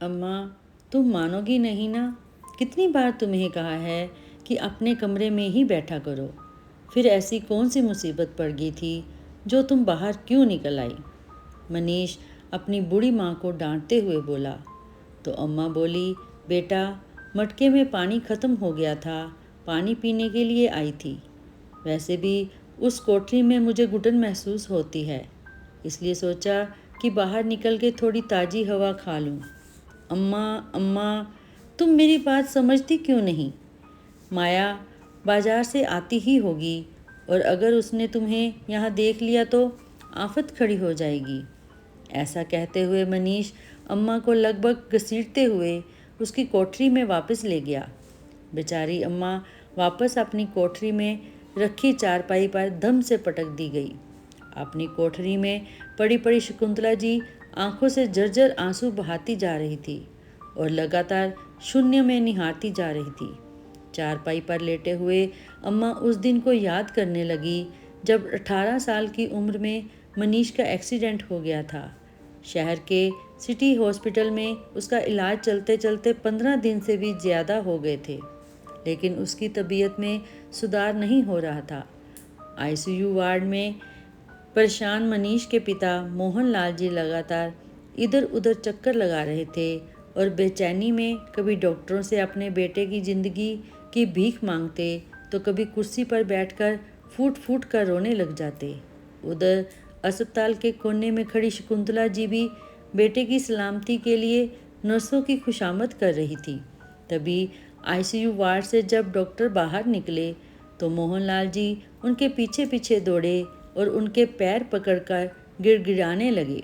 अम्मा, तुम मानोगी नहीं ना। कितनी बार तुम्हें कहा है कि अपने कमरे में ही बैठा करो। फिर ऐसी कौन सी मुसीबत पड़ गई थी जो तुम बाहर क्यों निकल आई? मनीष अपनी बूढ़ी माँ को डांटते हुए बोला। तो अम्मा बोली, बेटा, मटके में पानी ख़त्म हो गया था, पानी पीने के लिए आई थी। वैसे भी उस कोठरी में मुझे घुटन महसूस होती है, इसलिए सोचा कि बाहर निकल के थोड़ी ताज़ी हवा खा लूँ। अम्मा, अम्मा, तुम मेरी बात समझती क्यों नहीं? माया बाजार से आती ही होगी, और अगर उसने तुम्हें यहाँ देख लिया तो आफत खड़ी हो जाएगी। ऐसा कहते हुए मनीष अम्मा को लगभग घसीटते हुए उसकी कोठरी में वापस ले गया। बेचारी अम्मा वापस अपनी कोठरी में रखी चारपाई पर दम से पटक दी गई। अपनी कोठरी में पड़ी पड़ी शकुंतला जी आंखों से जर्जर आंसू बहाती जा रही थी और लगातार शून्य में निहारती जा रही थी। चारपाई पर लेटे हुए अम्मा उस दिन को याद करने लगी जब 18 साल की उम्र में मनीष का एक्सीडेंट हो गया था। शहर के सिटी हॉस्पिटल में उसका इलाज चलते चलते 15 दिन से भी ज़्यादा हो गए थे, लेकिन उसकी तबीयत में सुधार नहीं हो रहा था। आईसीयू वार्ड में परेशान मनीष के पिता मोहन लाल जी लगातार इधर उधर चक्कर लगा रहे थे और बेचैनी में कभी डॉक्टरों से अपने बेटे की ज़िंदगी की भीख मांगते तो कभी कुर्सी पर बैठकर फूट फूट कर रोने लग जाते। उधर अस्पताल के कोने में खड़ी शकुंतला जी भी बेटे की सलामती के लिए नर्सों की खुशामद कर रही थी। तभी आईसीयू वार्ड से जब डॉक्टर बाहर निकले तो मोहनलाल जी उनके पीछे पीछे दौड़े और उनके पैर पकड़कर गिड़गिड़ाने लगे।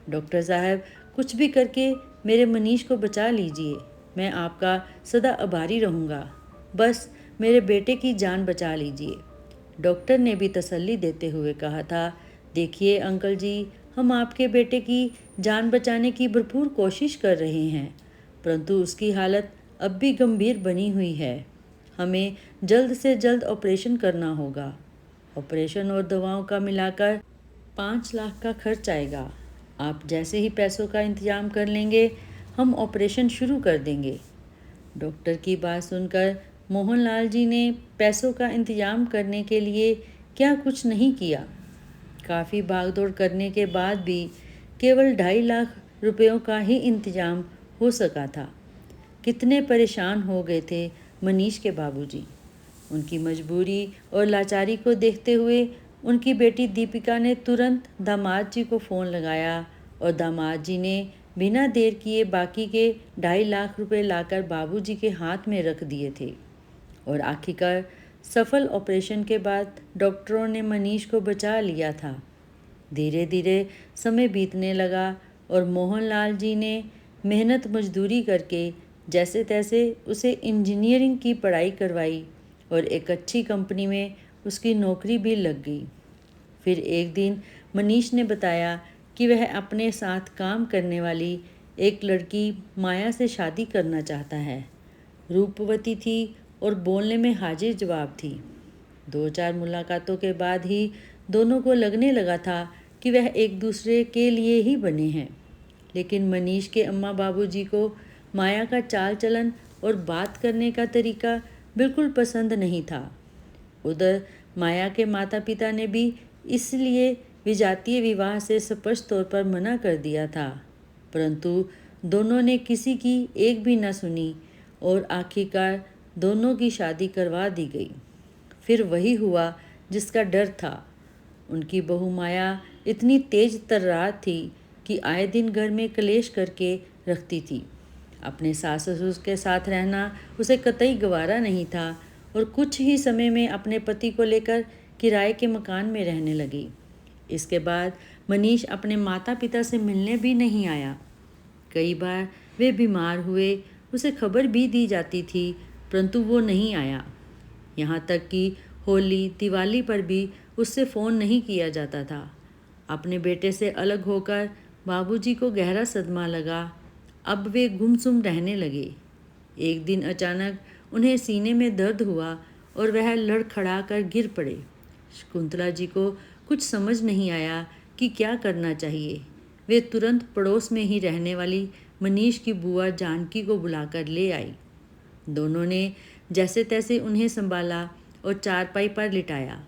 डॉक्टर साहब, कुछ भी करके मेरे मनीष को बचा लीजिए। मैं आपका सदा आभारी रहूँगा। बस मेरे बेटे की जान बचा लीजिए। डॉक्टर ने भी तसल्ली देते हुए कहा था, देखिए अंकल जी, हम आपके बेटे की जान बचाने की भरपूर कोशिश कर रहे हैं, परंतु उसकी हालत अब भी गंभीर बनी हुई है। हमें जल्द से जल्द ऑपरेशन करना होगा। ऑपरेशन और दवाओं का मिलाकर 5 लाख का खर्च आएगा। आप जैसे ही पैसों का इंतजाम कर लेंगे, हम ऑपरेशन शुरू कर देंगे। डॉक्टर की बात सुनकर मोहनलाल जी ने पैसों का इंतजाम करने के लिए क्या कुछ नहीं किया। काफ़ी भागदौड़ करने के बाद भी केवल 2.5 लाख रुपयों का ही इंतजाम हो सका था। कितने परेशान हो गए थे मनीष के बाबूजी। उनकी मजबूरी और लाचारी को देखते हुए उनकी बेटी दीपिका ने तुरंत दामाद जी को फ़ोन लगाया और दामाद जी ने बिना देर किए बाकी के 2.5 लाख रुपए लाकर बाबूजी के हाथ में रख दिए थे। और आखिरकार सफल ऑपरेशन के बाद डॉक्टरों ने मनीष को बचा लिया था। धीरे धीरे समय बीतने लगा और मोहनलाल जी ने मेहनत मजदूरी करके जैसे तैसे उसे इंजीनियरिंग की पढ़ाई करवाई और एक अच्छी कंपनी में उसकी नौकरी भी लग गई। फिर एक दिन मनीष ने बताया कि वह अपने साथ काम करने वाली एक लड़की माया से शादी करना चाहता है। रूपवती थी और बोलने में हाजिर जवाब थी। 2-4 मुलाकातों के बाद ही दोनों को लगने लगा था कि वह एक दूसरे के लिए ही बने हैं। लेकिन मनीष के अम्मा बाबूजी को माया का चाल चलन और बात करने का तरीका बिल्कुल पसंद नहीं था। उधर माया के माता पिता ने भी इसलिए विजातीय विवाह से स्पष्ट तौर पर मना कर दिया था, परंतु दोनों ने किसी की एक भी न सुनी और आखिरकार दोनों की शादी करवा दी गई। फिर वही हुआ जिसका डर था। उनकी बहू माया इतनी तेज तर्रार थी कि आए दिन घर में कलेश करके रखती थी। अपने सास ससुर के साथ रहना उसे कतई गवारा नहीं था और कुछ ही समय में अपने पति को लेकर किराए के मकान में रहने लगी। इसके बाद मनीष अपने माता पिता से मिलने भी नहीं आया। कई बार वे बीमार हुए, उसे खबर भी दी जाती थी, परंतु वो नहीं आया। यहाँ तक कि होली दिवाली पर भी उससे फ़ोन नहीं किया जाता था। अपने बेटे से अलग होकर बाबूजी को गहरा सदमा लगा। अब वे गुमसुम रहने लगे। एक दिन अचानक उन्हें सीने में दर्द हुआ और वह लड़खड़ा कर गिर पड़े। शकुंतला जी को कुछ समझ नहीं आया कि क्या करना चाहिए। वे तुरंत पड़ोस में ही रहने वाली मनीष की बुआ जानकी को बुलाकर ले आई। दोनों ने जैसे तैसे उन्हें संभाला और चारपाई पर लिटाया।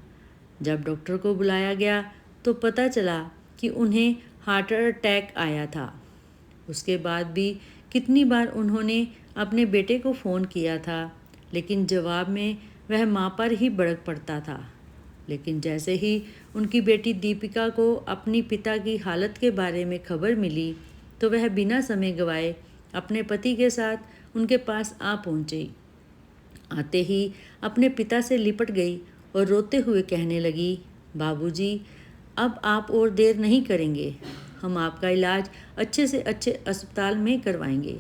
जब डॉक्टर को बुलाया गया तो पता चला कि उन्हें हार्ट अटैक आया था। उसके बाद भी कितनी बार उन्होंने अपने बेटे को फ़ोन किया था, लेकिन जवाब में वह माँ पर ही भड़क पड़ता था। लेकिन जैसे ही उनकी बेटी दीपिका को अपनी पिता की हालत के बारे में खबर मिली तो वह बिना समय गंवाए अपने पति के साथ उनके पास आ पहुँची। आते ही अपने पिता से लिपट गई और रोते हुए कहने लगी, बाबूजी, अब आप और देर नहीं करेंगे। हम आपका इलाज अच्छे से अच्छे अस्पताल में करवाएंगे।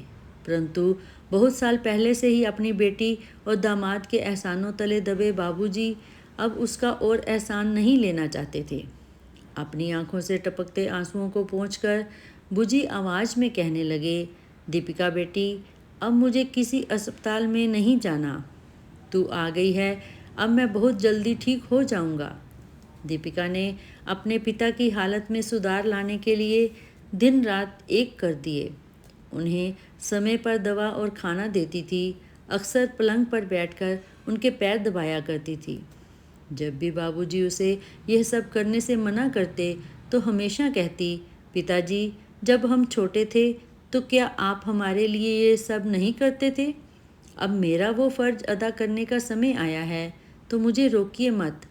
परंतु बहुत साल पहले से ही अपनी बेटी और दामाद के एहसानों तले दबे बाबूजी अब उसका और एहसान नहीं लेना चाहते थे। अपनी आंखों से टपकते आंसुओं को पोंछकर बुझी आवाज़ में कहने लगे, दीपिका बेटी, अब मुझे किसी अस्पताल में नहीं जाना। तू आ गई है, अब मैं बहुत जल्दी ठीक हो जाऊंगा। दीपिका ने अपने पिता की हालत में सुधार लाने के लिए दिन रात एक कर दिए। उन्हें समय पर दवा और खाना देती थी, अक्सर पलंग पर बैठकर उनके पैर दबाया करती थी। जब भी बाबूजी उसे यह सब करने से मना करते तो हमेशा कहती, पिताजी, जब हम छोटे थे तो क्या आप हमारे लिए ये सब नहीं करते थे? अब मेरा वो फ़र्ज अदा करने का समय आया है, तो मुझे रोकिए मत।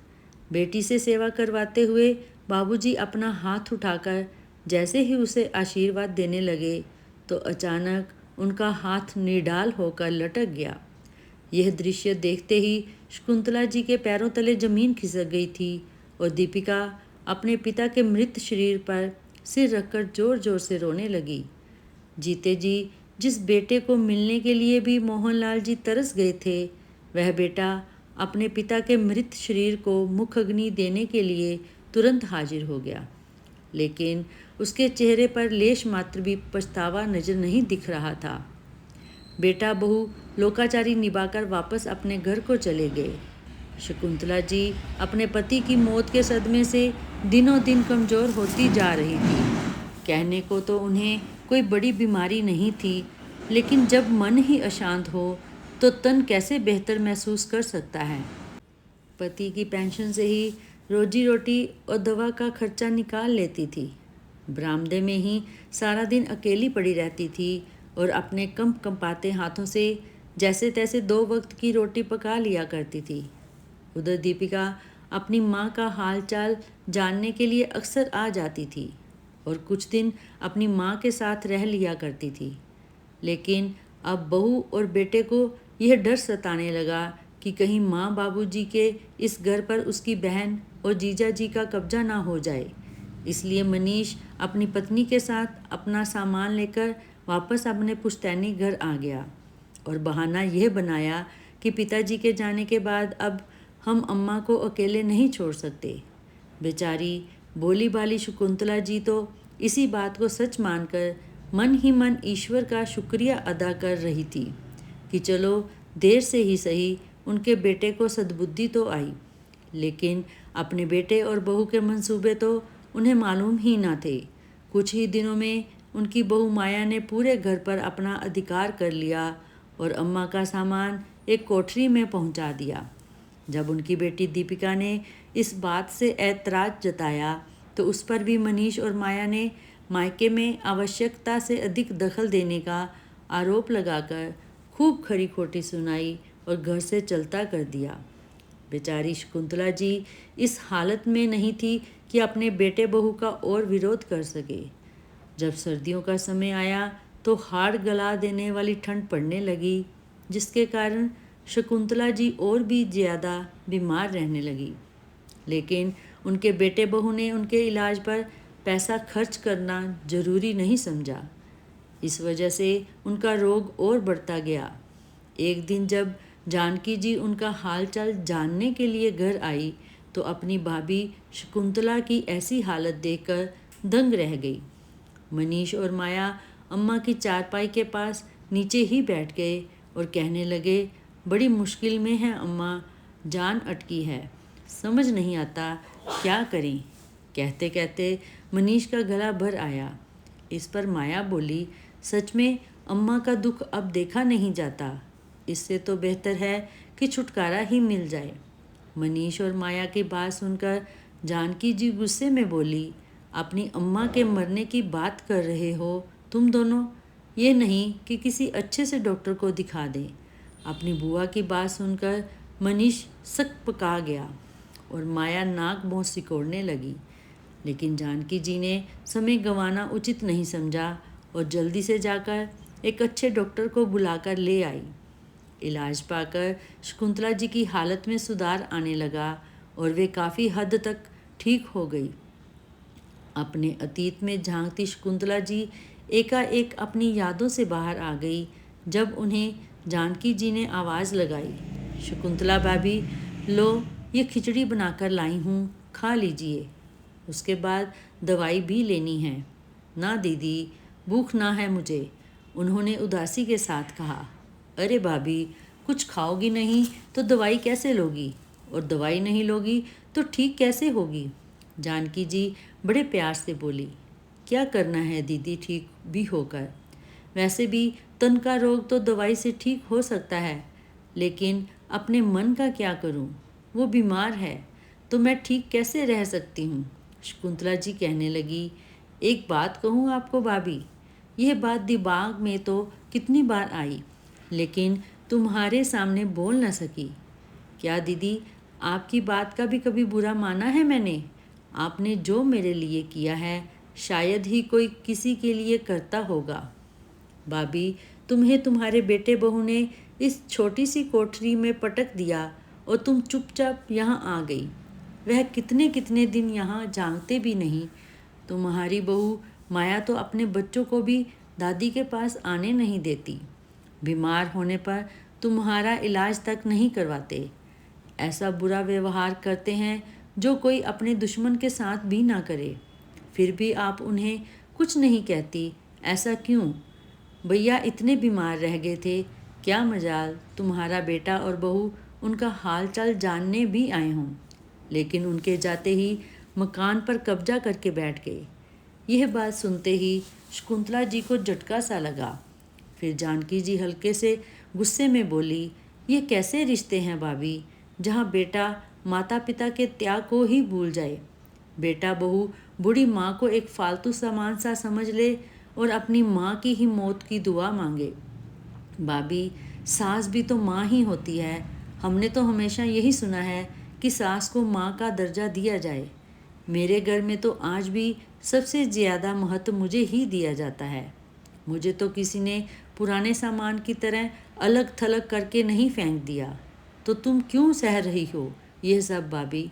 बेटी से सेवा करवाते हुए बाबूजी अपना हाथ उठाकर जैसे ही उसे आशीर्वाद देने लगे तो अचानक उनका हाथ निढाल होकर लटक गया। यह दृश्य देखते ही शकुंतला जी के पैरों तले जमीन खिसक गई थी और दीपिका अपने पिता के मृत शरीर पर सिर रखकर जोर जोर से रोने लगी। जीते जी जिस बेटे को मिलने के लिए भी मोहनलाल जी तरस गए थे, वह बेटा अपने पिता के मृत शरीर को मुख अग्नि देने के लिए तुरंत हाजिर हो गया। लेकिन उसके चेहरे पर लेश मात्र भी पछतावा नजर नहीं दिख रहा था। बेटा बहू लोकाचारी निभाकर वापस अपने घर को चले गए। शकुंतला जी अपने पति की मौत के सदमे से दिनों दिन कमज़ोर होती जा रही थी। कहने को तो उन्हें कोई बड़ी बीमारी नहीं थी, लेकिन जब मन ही अशांत हो तो तन कैसे बेहतर महसूस कर सकता है। पति की पेंशन से ही रोजी रोटी और दवा का खर्चा निकाल लेती थी। बरामदे में ही सारा दिन अकेली पड़ी रहती थी और अपने कंपाते हाथों से जैसे तैसे 2 वक्त की रोटी पका लिया करती थी। उधर दीपिका अपनी माँ का हालचाल जानने के लिए अक्सर आ जाती थी और कुछ दिन अपनी माँ के साथ रह लिया करती थी। लेकिन अब बहू और बेटे को यह डर सताने लगा कि कहीं माँ बाबूजी के इस घर पर उसकी बहन और जीजा जी का कब्जा ना हो जाए। इसलिए मनीष अपनी पत्नी के साथ अपना सामान लेकर वापस अपने पुश्तैनी घर आ गया और बहाना यह बनाया कि पिताजी के जाने के बाद अब हम अम्मा को अकेले नहीं छोड़ सकते। बेचारी भोली भाली शकुंतला जी तो इसी बात को सच मानकर मन ही मन ईश्वर का शुक्रिया अदा कर रही थी कि चलो देर से ही सही उनके बेटे को सद्बुद्धि तो आई। लेकिन अपने बेटे और बहू के मंसूबे तो उन्हें मालूम ही ना थे। कुछ ही दिनों में उनकी बहू माया ने पूरे घर पर अपना अधिकार कर लिया और अम्मा का सामान एक कोठरी में पहुंचा दिया। जब उनकी बेटी दीपिका ने इस बात से ऐतराज़ जताया तो उस पर भी मनीष और माया ने मायके में आवश्यकता से अधिक दखल देने का आरोप लगाकर खूब खरी खोटी सुनाई और घर से चलता कर दिया। बेचारी शकुंतला जी इस हालत में नहीं थी कि अपने बेटे बहू का और विरोध कर सके। जब सर्दियों का समय आया तो हाड़ गला देने वाली ठंड पड़ने लगी, जिसके कारण शकुंतला जी और भी ज़्यादा बीमार रहने लगी। लेकिन उनके बेटे बहू ने उनके इलाज पर पैसा खर्च करना जरूरी नहीं समझा। इस वजह से उनका रोग और बढ़ता गया। एक दिन जब जानकी जी उनका हालचाल जानने के लिए घर आई तो अपनी भाभी शकुंतला की ऐसी हालत देखकर दंग रह गई। मनीष और माया अम्मा की चारपाई के पास नीचे ही बैठ गए और कहने लगे, बड़ी मुश्किल में है अम्मा, जान अटकी है, समझ नहीं आता क्या करें। कहते कहते मनीष का गला भर आया। इस पर माया बोली, सच में अम्मा का दुख अब देखा नहीं जाता। इससे तो बेहतर है कि छुटकारा ही मिल जाए। मनीष और माया की बात सुनकर जानकी जी गुस्से में बोली, अपनी अम्मा के मरने की बात कर रहे हो तुम दोनों? ये नहीं कि किसी अच्छे से डॉक्टर को दिखा दें। अपनी बुआ की बात सुनकर मनीष सक पका गया और माया नाक मुंह सिकोड़ने लगी। लेकिन जानकी जी ने समय गंवाना उचित नहीं समझा और जल्दी से जाकर एक अच्छे डॉक्टर को बुलाकर ले आई। इलाज पाकर शकुंतला जी की हालत में सुधार आने लगा और वे काफ़ी हद तक ठीक हो गई। अपने अतीत में झांकती शकुंतला जी एकाएक अपनी यादों से बाहर आ गई जब उन्हें जानकी जी ने आवाज़ लगाई, शकुंतला भाभी, लो ये खिचड़ी बनाकर लाई हूँ, खा लीजिए। उसके बाद दवाई भी लेनी है। ना दीदी, भूख ना है मुझे, उन्होंने उदासी के साथ कहा। अरे भाभी, कुछ खाओगी नहीं तो दवाई कैसे लोगी, और दवाई नहीं लोगी तो ठीक कैसे होगी? जानकी जी बड़े प्यार से बोली। क्या करना है दीदी ठीक भी होकर? वैसे भी तन का रोग तो दवाई से ठीक हो सकता है, लेकिन अपने मन का क्या करूं? वो बीमार है तो मैं ठीक कैसे रह सकती हूँ? शकुंतला जी कहने लगी। एक बात कहूँ आपको भाभी, यह बात दिमाग में तो कितनी बार आई, लेकिन तुम्हारे सामने बोल न सकी। क्या दीदी, आपकी बात का भी कभी बुरा माना है मैंने? आपने जो मेरे लिए किया है शायद ही कोई किसी के लिए करता होगा। भाभी, तुम्हें तुम्हारे बेटे बहू ने इस छोटी सी कोठरी में पटक दिया और तुम चुपचाप यहाँ आ गई। वह कितने कितने दिन यहाँ जागते भी नहीं। तुम्हारी बहू माया तो अपने बच्चों को भी दादी के पास आने नहीं देती। बीमार होने पर तुम्हारा इलाज तक नहीं करवाते। ऐसा बुरा व्यवहार करते हैं जो कोई अपने दुश्मन के साथ भी ना करे। फिर भी आप उन्हें कुछ नहीं कहती, ऐसा क्यों? भैया इतने बीमार रह गए थे, क्या मजाल तुम्हारा बेटा और बहू उनका हाल चाल जानने भी आए हों, लेकिन उनके जाते ही मकान पर कब्जा करके बैठ गए। यह बात सुनते ही शकुंतला जी को झटका सा लगा। फिर जानकी जी हल्के से गुस्से में बोली, ये कैसे रिश्ते हैं भाभी, जहाँ बेटा माता पिता के त्याग को ही भूल जाए। बेटा बहू बूढ़ी माँ को एक फालतू सामान सा समझ ले और अपनी माँ की ही मौत की दुआ मांगे। भाभी, सास भी तो माँ ही होती है। हमने तो हमेशा यही सुना है कि सास को माँ का दर्जा दिया जाए। मेरे घर में तो आज भी सबसे ज़्यादा महत्व मुझे ही दिया जाता है। मुझे तो किसी ने पुराने सामान की तरह अलग थलग करके नहीं फेंक दिया। तो तुम क्यों सह रही हो यह सब भाभी?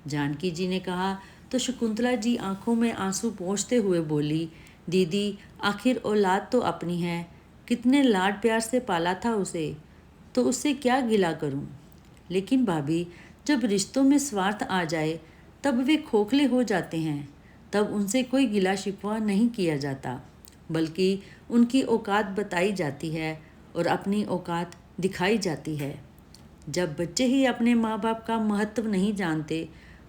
जानकी जी ने कहा तो शकुंतला जी आंखों में आंसू पोंछते हुए बोली, दीदी, आखिर औलाद तो अपनी है, कितने लाड प्यार से पाला था उसे, तो उससे क्या गिला करूं? लेकिन भाभी, जब रिश्तों में स्वार्थ आ जाए तब वे खोखले हो जाते हैं। तब उनसे कोई गिला शिकवा नहीं किया जाता, बल्कि उनकी औकात बताई जाती है और अपनी औकात दिखाई जाती है। जब बच्चे ही अपने माँ बाप का महत्व नहीं जानते,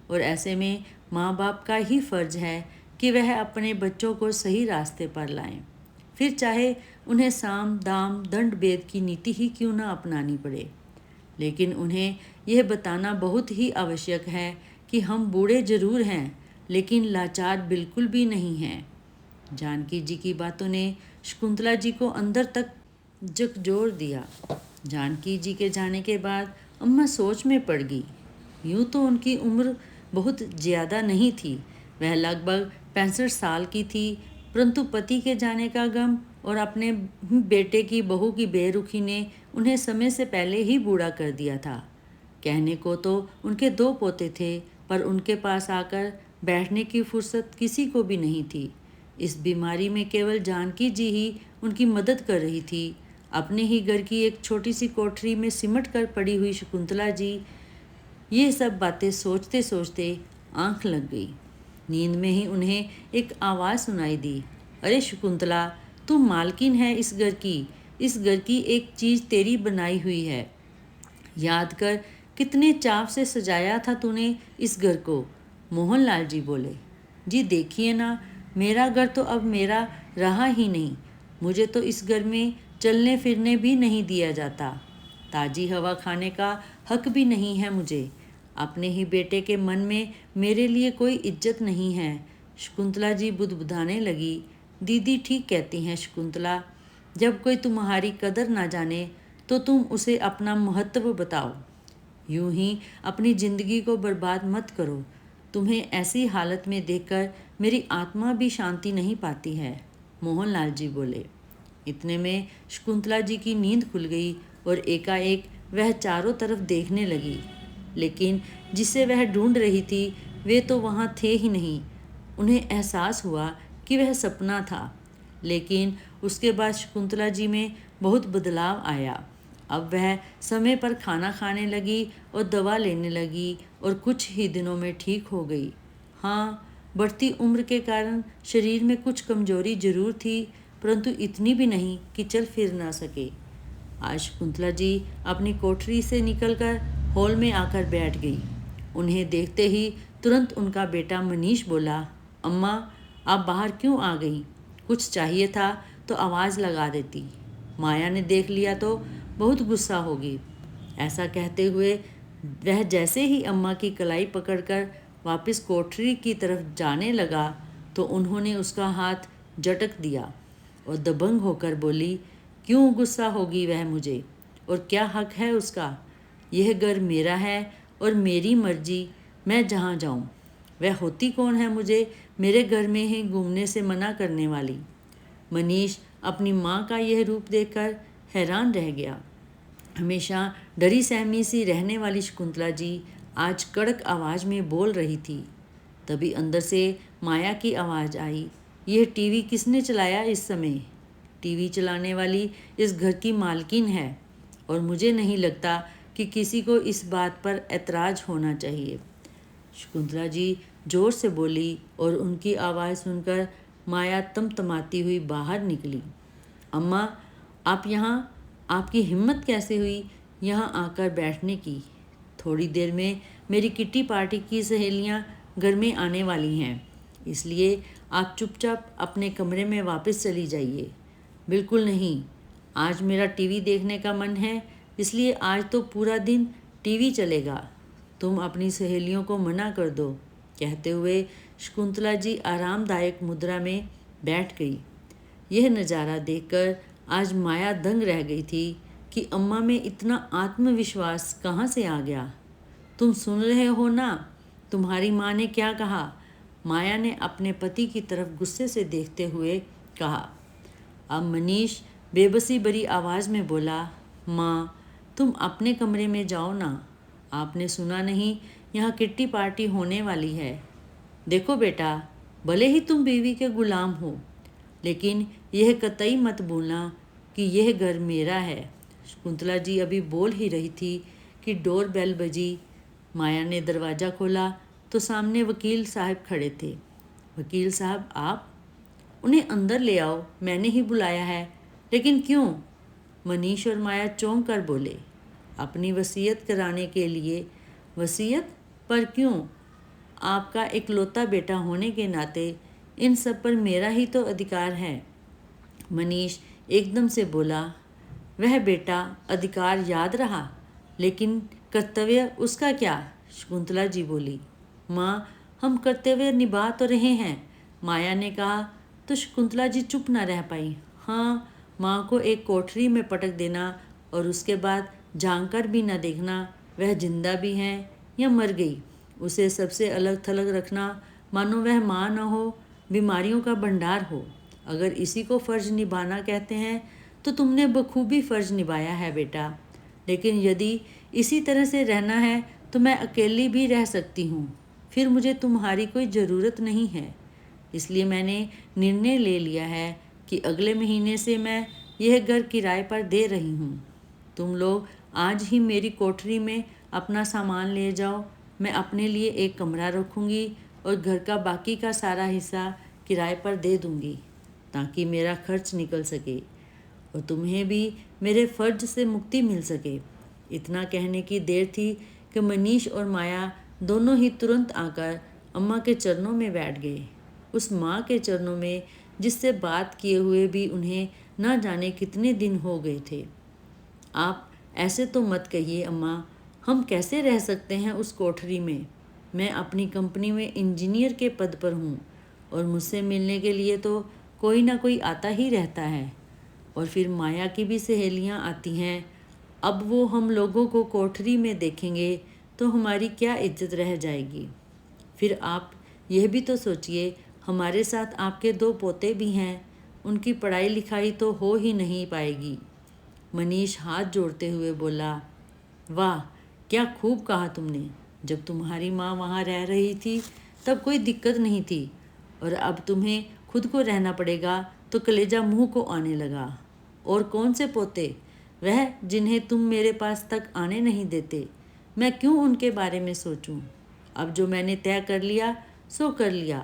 और ऐसे में माँ बाप का ही फर्ज है कि वह अपने बच्चों को सही रास्ते पर लाएं, फिर चाहे उन्हें साम दाम दंड भेद की नीति ही क्यों न अपनानी पड़े। लेकिन उन्हें यह बताना बहुत ही आवश्यक है कि हम बूढ़े जरूर हैं, लेकिन लाचार बिल्कुल भी नहीं हैं। जानकी जी की बातों ने शकुंतला जी को अंदर तक झकझोर दिया। जानकी जी के जाने के बाद अम्मा सोच में पड़ गई। यूँ तो उनकी उम्र बहुत ज़्यादा नहीं थी, वह लगभग 65 साल की थी, परंतु पति के जाने का गम और अपने बेटे की बहू की बेरुखी ने उन्हें समय से पहले ही बूढ़ा कर दिया था। कहने को तो उनके 2 पोते थे, पर उनके पास आकर बैठने की फुर्सत किसी को भी नहीं थी। इस बीमारी में केवल जानकी जी ही उनकी मदद कर रही थी। अपने ही घर की एक छोटी सी कोठरी में सिमट कर पड़ी हुई शकुंतला जी ये सब बातें सोचते सोचते आंख लग गई। नींद में ही उन्हें एक आवाज़ सुनाई दी, अरे शकुंतला, तू मालकिन है इस घर की एक चीज़ तेरी बनाई हुई है। याद कर, कितने चाव से सजाया था तूने इस घर को। मोहनलाल जी बोले, जी देखिए ना, मेरा घर तो अब मेरा रहा ही नहीं, मुझे तो इस घर में चलने फिरने भी नहीं दिया जाता। ताज़ी हवा खाने का हक भी नहीं है मुझे। अपने ही बेटे के मन में मेरे लिए कोई इज्जत नहीं है। शकुंतला जी बुदबुदाने लगी। दीदी ठीक कहती हैं शकुंतला, जब कोई तुम्हारी कदर ना जाने तो तुम उसे अपना महत्व बताओ। यूं ही अपनी ज़िंदगी को बर्बाद मत करो। तुम्हें ऐसी हालत में देखकर मेरी आत्मा भी शांति नहीं पाती है, मोहनलाल जी बोले। इतने में शकुंतला जी की नींद खुल गई और एकाएक वह चारों तरफ देखने लगी, लेकिन जिसे वह ढूंढ रही थी वे तो वहाँ थे ही नहीं। उन्हें एहसास हुआ कि वह सपना था, लेकिन उसके बाद शकुंतला जी में बहुत बदलाव आया। अब वह समय पर खाना खाने लगी और दवा लेने लगी और कुछ ही दिनों में ठीक हो गई। हाँ, बढ़ती उम्र के कारण शरीर में कुछ कमजोरी जरूर थी, परंतु इतनी भी नहीं कि चल फिर ना सके। आज शकुंतला जी अपनी कोठरी से निकलकर हॉल में आकर बैठ गई। उन्हें देखते ही तुरंत उनका बेटा मनीष बोला, अम्मा आप बाहर क्यों आ गई? कुछ चाहिए था तो आवाज़ लगा देती। माया ने देख लिया तो बहुत गुस्सा होगी। ऐसा कहते हुए वह जैसे ही अम्मा की कलाई पकड़कर वापस कोठरी की तरफ जाने लगा तो उन्होंने उसका हाथ झटक दिया और दबंग होकर बोली, क्यों गुस्सा होगी वह मुझे, और क्या हक है उसका? यह घर मेरा है और मेरी मर्जी, मैं जहाँ जाऊँ। वह होती कौन है मुझे मेरे घर में ही घूमने से मना करने वाली? मनीष अपनी माँ का यह रूप देखकर हैरान रह गया। हमेशा डरी सहमी सी रहने वाली शकुंतला जी आज कड़क आवाज़ में बोल रही थी। तभी अंदर से माया की आवाज़ आई, यह टीवी किसने चलाया इस समय? टीवी चलाने वाली इस घर की मालकिन है और मुझे नहीं लगता कि किसी को इस बात पर ऐतराज़ होना चाहिए। शकुंतला जी जोर से बोली और उनकी आवाज़ सुनकर माया तमतमाती हुई बाहर निकली। अम्मा आप यहाँ, आपकी हिम्मत कैसे हुई यहाँ आकर बैठने की? थोड़ी देर में मेरी किट्टी पार्टी की सहेलियाँ घर में आने वाली हैं, इसलिए आप चुपचाप अपने कमरे में वापस चली जाइए। बिल्कुल नहीं, आज मेरा टीवी देखने का मन है, इसलिए आज तो पूरा दिन टीवी चलेगा। तुम अपनी सहेलियों को मना कर दो। कहते हुए शकुंतला जी आरामदायक मुद्रा में बैठ गई। यह नज़ारा देखकर आज माया दंग रह गई थी कि अम्मा में इतना आत्मविश्वास कहाँ से आ गया। तुम सुन रहे हो ना, तुम्हारी माँ ने क्या कहा? माया ने अपने पति की तरफ गुस्से से देखते हुए कहा। अब मनीष बेबसी भरी आवाज़ में बोला, माँ तुम अपने कमरे में जाओ ना। आपने सुना नहीं, यहाँ किट्टी पार्टी होने वाली है। देखो बेटा, भले ही तुम बीवी के गुलाम हो, लेकिन यह कतई मत भूलना कि यह घर मेरा है। शकुंतला जी अभी बोल ही रही थी कि डोर बेल बजी। माया ने दरवाज़ा खोला तो सामने वकील साहब खड़े थे। वकील साहब आप? उन्हें अंदर ले आओ, मैंने ही बुलाया है। लेकिन क्यों? मनीष और माया चौंक कर बोले। अपनी वसीयत कराने के लिए। वसीयत? पर क्यों? आपका इकलौता बेटा होने के नाते इन सब पर मेरा ही तो अधिकार है। मनीष एकदम से बोला, वह बेटा अधिकार याद रहा, लेकिन कर्तव्य उसका क्या? शकुंतला जी बोली। माँ हम कर्तव्य निभा तो रहे हैं, माया ने कहा तो शकुंतला जी चुप ना रह पाई। हाँ, माँ को एक कोठरी में पटक देना और उसके बाद झांक कर भी न देखना वह जिंदा भी है या मर गई, उसे सबसे अलग थलग रखना मानो वह माँ न हो, बीमारियों का भंडार हो। अगर इसी को फ़र्ज निभाना कहते हैं तो तुमने बखूबी फ़र्ज निभाया है बेटा। लेकिन यदि इसी तरह से रहना है तो मैं अकेली भी रह सकती हूँ, फिर मुझे तुम्हारी कोई ज़रूरत नहीं है। इसलिए मैंने निर्णय ले लिया है कि अगले महीने से मैं यह घर किराए पर दे रही हूँ। तुम लोग आज ही मेरी कोठरी में अपना सामान ले जाओ। मैं अपने लिए एक कमरा रखूँगी और घर का बाकी का सारा हिस्सा किराए पर दे दूँगी, ताकि मेरा खर्च निकल सके और तुम्हें भी मेरे फ़र्ज से मुक्ति मिल सके। इतना कहने की देर थी कि मनीष और माया दोनों ही तुरंत आकर अम्मा के चरणों में बैठ गए। उस माँ के चरणों में जिससे बात किए हुए भी उन्हें ना जाने कितने दिन हो गए थे। आप ऐसे तो मत कहिए अम्मा, हम कैसे रह सकते हैं उस कोठरी में। मैं अपनी कंपनी में इंजीनियर के पद पर हूँ और मुझसे मिलने के लिए तो कोई ना कोई आता ही रहता है। और फिर माया की भी सहेलियाँ आती हैं। अब वो हम लोगों को कोठरी में देखेंगे तो हमारी क्या इज्जत रह जाएगी। फिर आप यह भी तो सोचिए, हमारे साथ आपके 2 पोते भी हैं, उनकी पढ़ाई लिखाई तो हो ही नहीं पाएगी। मनीष हाथ जोड़ते हुए बोला, वाह, क्या खूब कहा तुमने। जब तुम्हारी माँ वहाँ रह रही थी तब कोई दिक्कत नहीं थी, और अब तुम्हें खुद को रहना पड़ेगा तो कलेजा मुंह को आने लगा। और कौन से पोते? वह जिन्हें तुम मेरे पास तक आने नहीं देते। मैं क्यों उनके बारे में सोचूं? अब जो मैंने तय कर लिया सो कर लिया।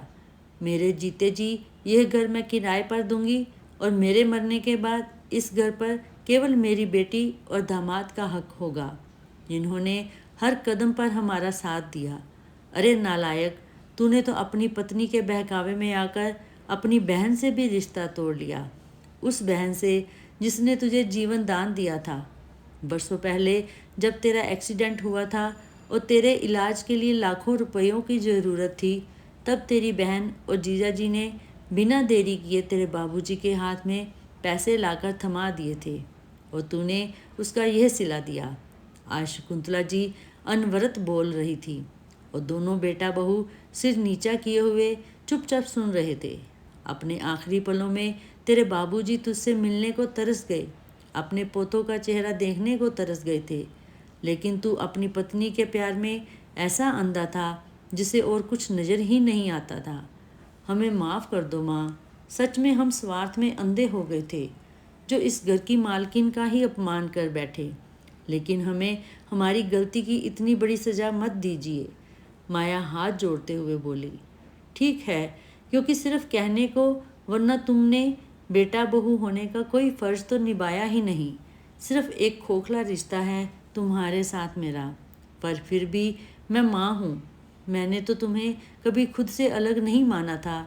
मेरे जीते जी यह घर मैं किराए पर दूंगी और मेरे मरने के बाद इस घर पर केवल मेरी बेटी और दामाद का हक होगा, जिन्होंने हर कदम पर हमारा साथ दिया। अरे नालायक, तूने तो अपनी पत्नी के बहकावे में आकर अपनी बहन से भी रिश्ता तोड़ लिया। उस बहन से जिसने तुझे जीवन दान दिया था। बरसों पहले जब तेरा एक्सीडेंट हुआ था और तेरे इलाज के लिए लाखों रुपयों की ज़रूरत थी, तब तेरी बहन और जीजा जी ने बिना देरी किए तेरे बाबूजी के हाथ में पैसे लाकर थमा दिए थे और तूने उसका यह सिला दिया। आज शकुंतला जी अनवरत बोल रही थी और दोनों बेटा बहू सिर नीचा किए हुए चुपचाप सुन रहे थे। अपने आखिरी पलों में तेरे बाबूजी तुझसे मिलने को तरस गए, अपने पोतों का चेहरा देखने को तरस गए थे, लेकिन तू अपनी पत्नी के प्यार में ऐसा अंधा था जिसे और कुछ नज़र ही नहीं आता था। हमें माफ़ कर दो माँ, सच में हम स्वार्थ में अंधे हो गए थे, जो इस घर की मालकिन का ही अपमान कर बैठे। लेकिन हमें हमारी गलती की इतनी बड़ी सज़ा मत दीजिए। माया हाथ जोड़ते हुए बोली, ठीक है, क्योंकि सिर्फ कहने को, वरना तुमने बेटा बहू होने का कोई फ़र्ज तो निभाया ही नहीं। सिर्फ एक खोखला रिश्ता है तुम्हारे साथ मेरा, पर फिर भी मैं माँ हूँ। मैंने तो तुम्हें कभी खुद से अलग नहीं माना था।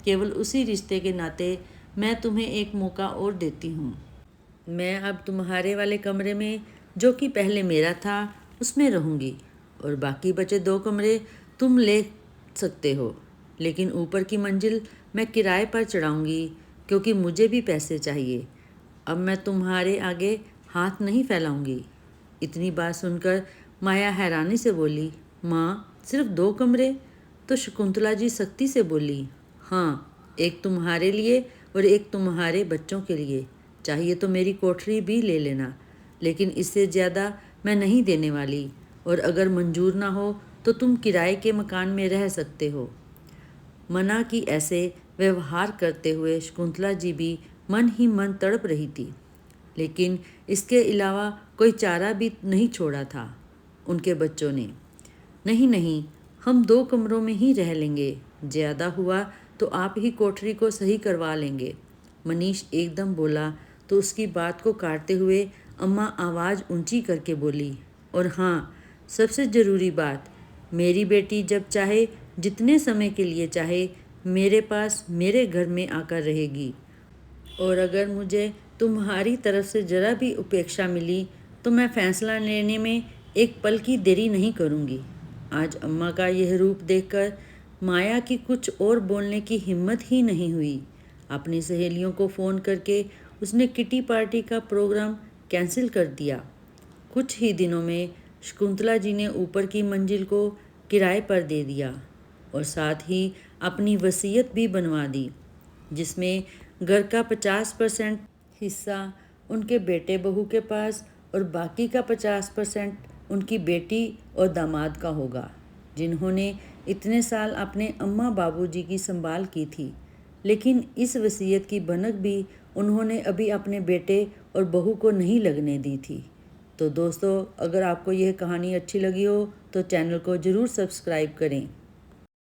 केवल उसी रिश्ते के नाते मैं तुम्हें एक मौका और देती हूँ। मैं अब तुम्हारे वाले कमरे में, जो कि पहले मेरा था, उसमें रहूँगी और बाकी बचे 2 कमरे तुम ले सकते हो। लेकिन ऊपर की मंजिल मैं किराए पर चढ़ाऊँगी, क्योंकि मुझे भी पैसे चाहिए। अब मैं तुम्हारे आगे हाथ नहीं फैलाऊँगी। इतनी बात सुनकर माया हैरानी से बोली, माँ, सिर्फ 2 कमरे? तो शकुंतला जी सख्ती से बोली, हाँ, एक तुम्हारे लिए और एक तुम्हारे बच्चों के लिए। चाहिए तो मेरी कोठरी भी ले लेना, लेकिन इससे ज़्यादा मैं नहीं देने वाली, और अगर मंजूर ना हो तो तुम किराए के मकान में रह सकते हो। मना की ऐसे व्यवहार करते हुए शकुंतला जी भी मन ही मन तड़प रही थी, लेकिन इसके अलावा कोई चारा भी नहीं छोड़ा था उनके बच्चों ने। नहीं नहीं, हम 2 कमरों में ही रह लेंगे, ज़्यादा हुआ तो आप ही कोठरी को सही करवा लेंगे। मनीष एकदम बोला तो उसकी बात को काटते हुए अम्मा आवाज़ ऊंची करके बोली, और हाँ, सबसे ज़रूरी बात, मेरी बेटी जब चाहे, जितने समय के लिए चाहे, मेरे पास मेरे घर में आकर रहेगी। और अगर मुझे तुम्हारी तरफ से ज़रा भी उपेक्षा मिली तो मैं फ़ैसला लेने में एक पल की देरी नहीं करूँगी। आज अम्मा का यह रूप देखकर माया की कुछ और बोलने की हिम्मत ही नहीं हुई। अपनी सहेलियों को फ़ोन करके उसने किटी पार्टी का प्रोग्राम कैंसिल कर दिया। कुछ ही दिनों में शकुंतला जी ने ऊपर की मंजिल को किराए पर दे दिया और साथ ही अपनी वसीयत भी बनवा दी, जिसमें घर का 50% हिस्सा उनके बेटे बहू के पास और बाकी का 50% उनकी बेटी और दामाद का होगा, जिन्होंने इतने साल अपने अम्मा बाबूजी की संभाल की थी। लेकिन इस वसीयत की भनक भी उन्होंने अभी अपने बेटे और बहू को नहीं लगने दी थी। तो दोस्तों, अगर आपको यह कहानी अच्छी लगी हो तो चैनल को ज़रूर सब्सक्राइब करें।